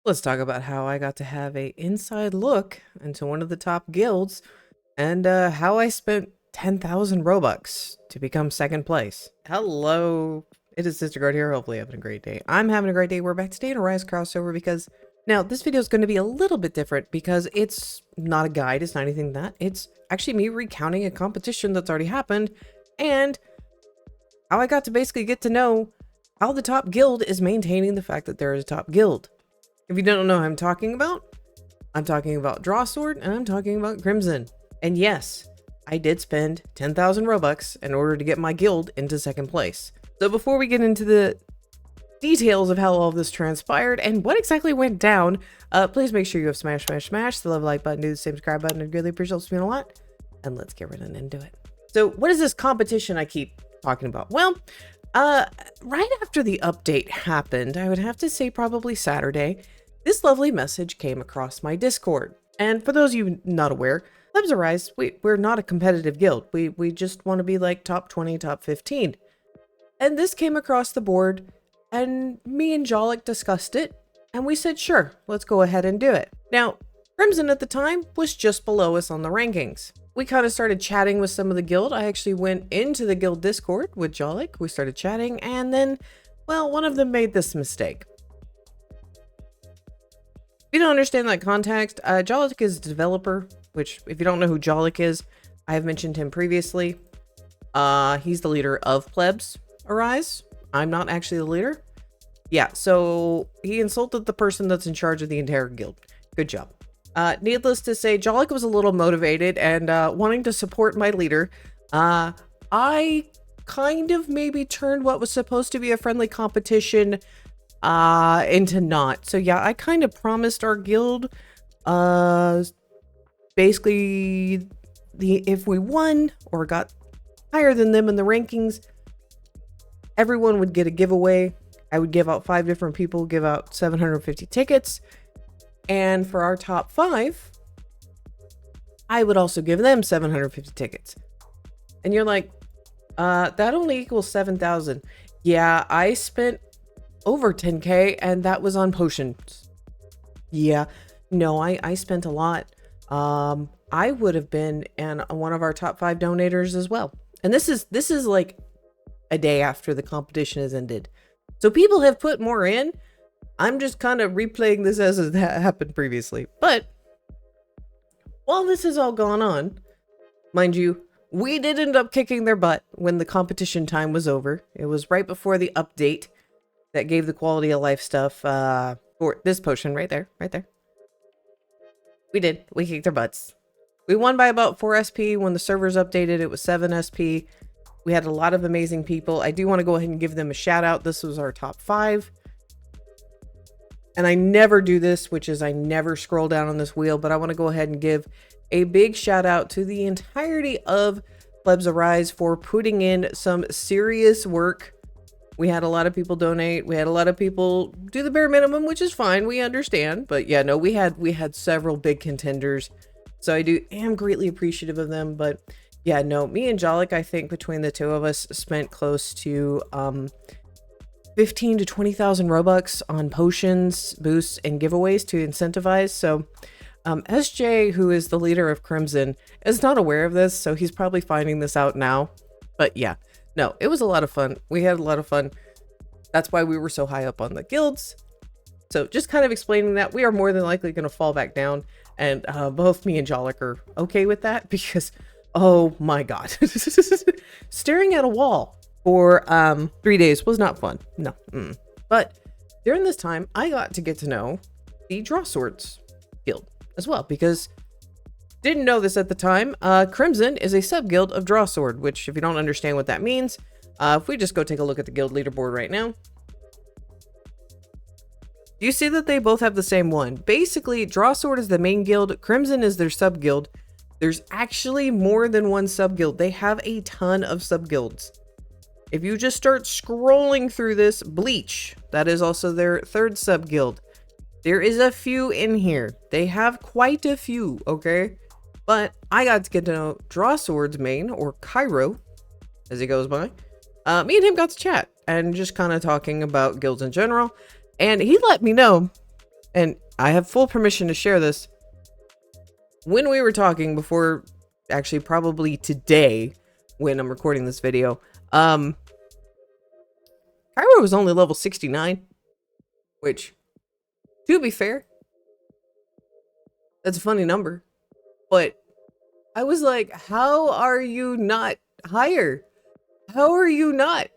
Let's talk about how I got to have a inside look into one of the top guilds and how I spent 10,000 Robux to become second place. Hello, it is sisterguard here. Hopefully having a great day. I'm having a great day. We're back today in a Rise crossover because now this video is going to be a little bit different because it's not a guide. It's not anything like that. It's actually me recounting a competition that's already happened and how I got to basically get to know how the top guild is maintaining the fact that there is a top guild. If you don't know who I'm talking about Drawsword and I'm talking about Crimson. And yes, I did spend 10,000 Robux in order to get my guild into second place. So before we get into the details of how all of this transpired and what exactly went down, please make sure you have smash the love like button, do the same subscribe button. It really appreciates me a lot. And let's get right on into it. So what is this competition I keep talking about? Well, right after the update happened, I would have to say probably Saturday, this lovely message came across my Discord. And for those of you not aware, Plebs Arise, we're not a competitive guild. We just want to be like top 20, top 15. And this came across the board and me and Jollik discussed it and we said, sure, let's go ahead and do it. Now, Crimson at the time was just below us on the rankings. We kind of started chatting with some of the guild. I actually went into the guild Discord with Jollik. We started chatting and then, well, one of them made this mistake. If you don't understand that context, Jollik is a developer, which if you don't know who Jollik is, I have mentioned him previously. He's the leader of Plebs Arise. I'm not actually the leader. Yeah, so he insulted the person that's in charge of the entire guild. Good job. Needless to say, Jollik was a little motivated and wanting to support my leader. I kind of maybe turned what was supposed to be a friendly competition into not. So yeah, I kind of promised our guild basically if we won or got higher than them in the rankings, everyone would get a giveaway. I would give out 5 different people, give out 750 tickets. And for our top 5, I would also give them 750 tickets. And you're like, that only equals 7,000. Yeah, I spent over 10K and that was on potions. Yeah, no, I spent a lot. I would have been one of our top 5 donators as well. And this is like a day after the competition has ended. So people have put more in. I'm just kind of replaying this as it happened previously. But while this has all gone on, mind you, we did end up kicking their butt when the competition time was over. It was right before the update that gave the quality of life stuff for this potion right there. We kicked their butts. We won by about 4 SP. When the servers updated, it was 7 SP. We had a lot of amazing people. I do want to go ahead and give them a shout out. This was our top 5. And I never do this, which is I never scroll down on this wheel, but I want to go ahead and give a big shout out to the entirety of Plebs Arise for putting in some serious work. We had a lot of people donate. We had a lot of people do the bare minimum, which is fine. We understand. But yeah, no, we had several big contenders. So I am greatly appreciative of them. But yeah, no, me and Jollik, I think between the two of us spent close to 15 to 20,000 Robux on potions, boosts, and giveaways to incentivize. So SJ, who is the leader of Crimson, is not aware of this. So he's probably finding this out now. But yeah. No, it was a lot of fun. We had a lot of fun. That's why we were so high up on the guilds. So just kind of explaining that we are more than likely going to fall back down. And both me and Jollik are okay with that because, oh my God. Staring at a wall for 3 days was not fun. No. But during this time, I got to get to know the Drawswords guild as well because didn't know this at the time. Crimson is a sub-guild of Drawsword, which if you don't understand what that means, if we just go take a look at the guild leaderboard right now, you see that they both have the same one. Basically, Drawsword is the main guild. Crimson is their sub-guild. There's actually more than one sub-guild. They have a ton of sub-guilds. If you just start scrolling through this, Bleach, that is also their 3rd sub-guild. There is a few in here. They have quite a few, okay? But I got to get to know Drawsword's main, or Cairo, as he goes by. Me and him got to chat and just kind of talking about guilds in general. And he let me know and I have full permission to share this. When we were talking before, actually probably today when I'm recording this video, Kyra was only level 69, which, to be fair, that's a funny number, but I was like, how are you not higher? How are you not?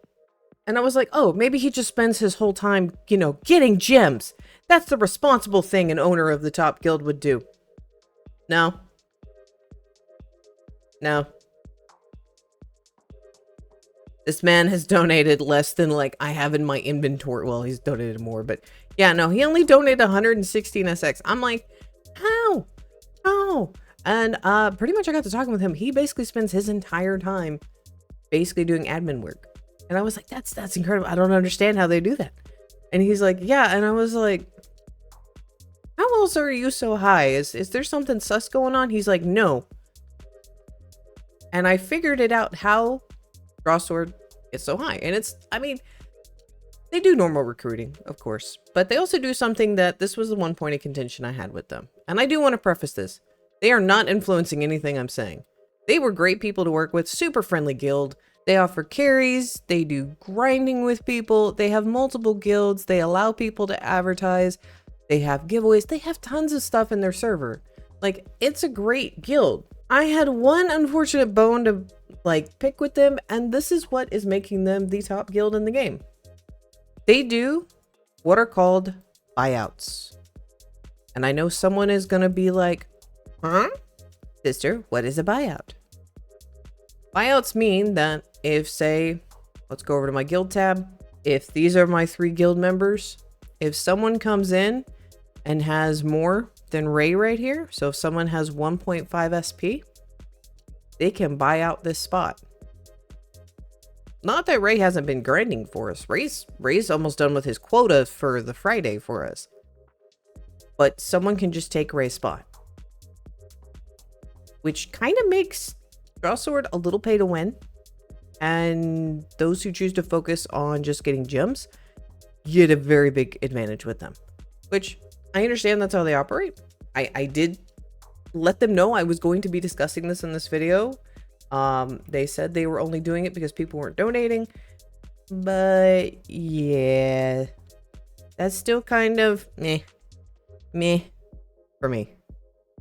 And I was like, oh, maybe he just spends his whole time, you know, getting gems. That's the responsible thing an owner of the top guild would do. No. No. This man has donated less than, like, I have in my inventory. Well, he's donated more, but yeah, no, he only donated 116 SX. I'm like, how? How? And pretty much I got to talking with him. He basically spends his entire time basically doing admin work. And I was like, that's incredible. I don't understand how they do that. And he's like, yeah. And I was like, how else are you so high? Is there something sus going on? He's like, no. And I figured it out how Drawsword gets so high. And it's, I mean, they do normal recruiting, of course. But they also do something that, this was the one point of contention I had with them. And I do want to preface this. They are not influencing anything I'm saying. They were great people to work with, super friendly guild. They offer carries, they do grinding with people, they have multiple guilds, they allow people to advertise, they have giveaways, they have tons of stuff in their server. Like, it's a great guild. I had one unfortunate bone to, like, pick with them, and this is what is making them the top guild in the game. They do what are called buyouts. And I know someone is gonna be like, huh? Sister, what is a buyout? Buyouts mean that if, say, let's go over to my guild tab. If these are my 3 guild members, if someone comes in and has more than Ray right here, so if someone has 1.5 SP, they can buy out this spot. Not that Ray hasn't been grinding for us. Ray's almost done with his quota for the Friday for us. But someone can just take Ray's spot. Which kind of makes Drawsword a little pay to win. And those who choose to focus on just getting gems get a very big advantage with them. Which, I understand that's how they operate. I did let them know I was going to be discussing this in this video. They said they were only doing it because people weren't donating. But, yeah. That's still kind of meh for me.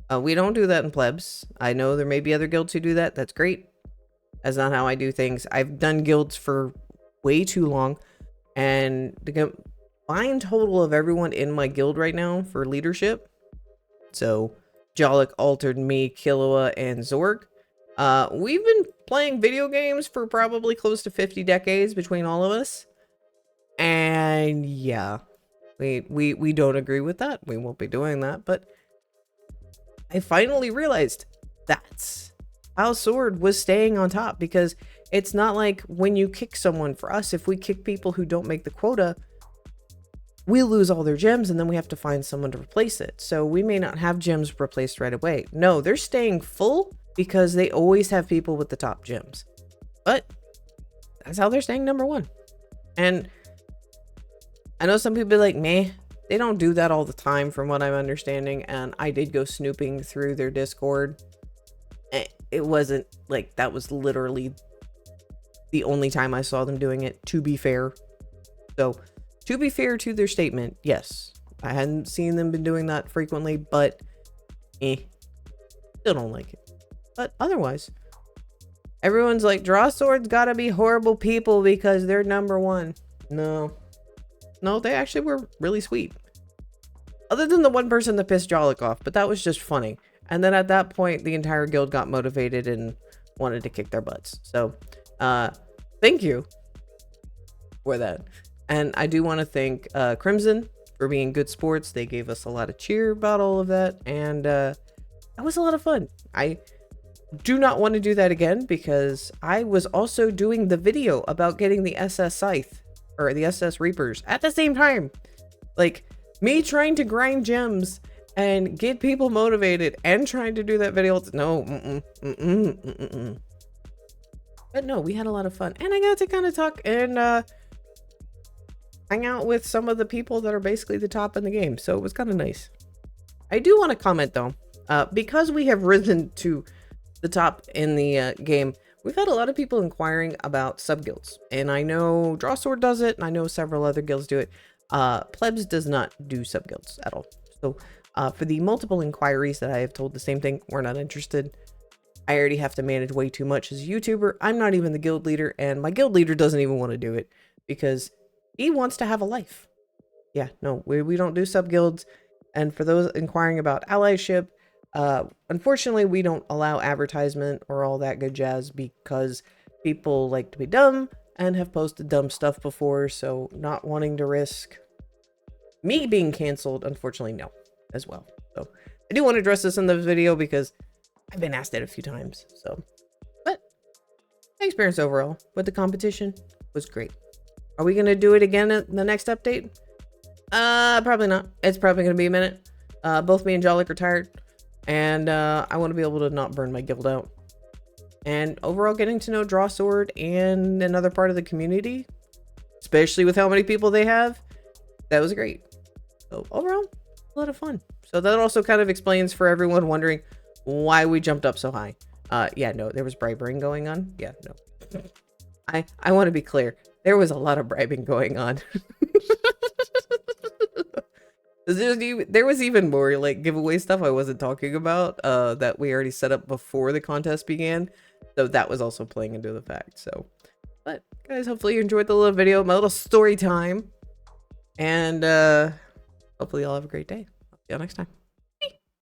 We don't do that in plebs. I know there may be other guilds who do that. That's great. That's not how I do things. I've done guilds for way too long. And the combined total of everyone in my guild right now for leadership. So, Jollik, Altered, me, Killua, and Zorg. We've been playing video games for probably close to 50 decades between all of us. And yeah, we don't agree with that. We won't be doing that. But I finally realized that's how Sword was staying on top, because it's not like when you kick someone, for us, if we kick people who don't make the quota, we lose all their gems and then we have to find someone to replace it. So we may not have gems replaced right away. No, they're staying full because they always have people with the top gems. But that's how they're staying #1. And I know some people be like, meh, they don't do that all the time from what I'm understanding. And I did go snooping through their Discord. It wasn't like, that was literally the only time I saw them doing it, to be fair. So, to be fair to their statement, yes, I hadn't seen them been doing that frequently, but still don't like it. But otherwise, everyone's like, Drawsword's gotta be horrible people because they're #1. No, they actually were really sweet. Other than the one person that pissed Jollik off, but that was just funny. And then at that point, the entire guild got motivated and wanted to kick their butts. So, thank you for that. And I do want to thank Crimson for being good sports. They gave us a lot of cheer about all of that. And that was a lot of fun. I do not want to do that again because I was also doing the video about getting the SS Scythe or the SS Reapers at the same time. Like, me trying to grind gems and get people motivated and trying to do that video. No, But no, we had a lot of fun. And I got to kind of talk and hang out with some of the people that are basically the top in the game. So it was kind of nice. I do want to comment though, because we have risen to the top in the game, we've had a lot of people inquiring about sub guilds, and I know Drawsword does it, and I know several other guilds do it. Plebs does not do sub guilds at all. So for the multiple inquiries that I have told the same thing, we're not interested. I already have to manage way too much as a YouTuber. I'm not even the guild leader, and my guild leader doesn't even want to do it because he wants to have a life. Yeah, no, we don't do sub guilds. And for those inquiring about allyship, unfortunately, we don't allow advertisement or all that good jazz because people like to be dumb and have posted dumb stuff before. So not wanting to risk me being canceled, unfortunately, no, as well. So I do want to address this in the video because I've been asked it a few times. So, but my experience overall with the competition was great. Are we going to do it again at the next update? Probably not. It's probably going to be a minute. Both me and Jollik are tired, and I want to be able to not burn my guild out. And overall, getting to know Drawsword and another part of the community, especially with how many people they have, that was great. So overall, a lot of fun. So that also kind of explains for everyone wondering why we jumped up so high. Yeah, no, there was bribing going on. Yeah, no. I want to be clear. There was a lot of bribing going on. There was even more like giveaway stuff I wasn't talking about that we already set up before the contest began. So that was also playing into the fact. So, but guys, hopefully you enjoyed the little video, my little story time. And hopefully y'all have a great day. See y'all next time.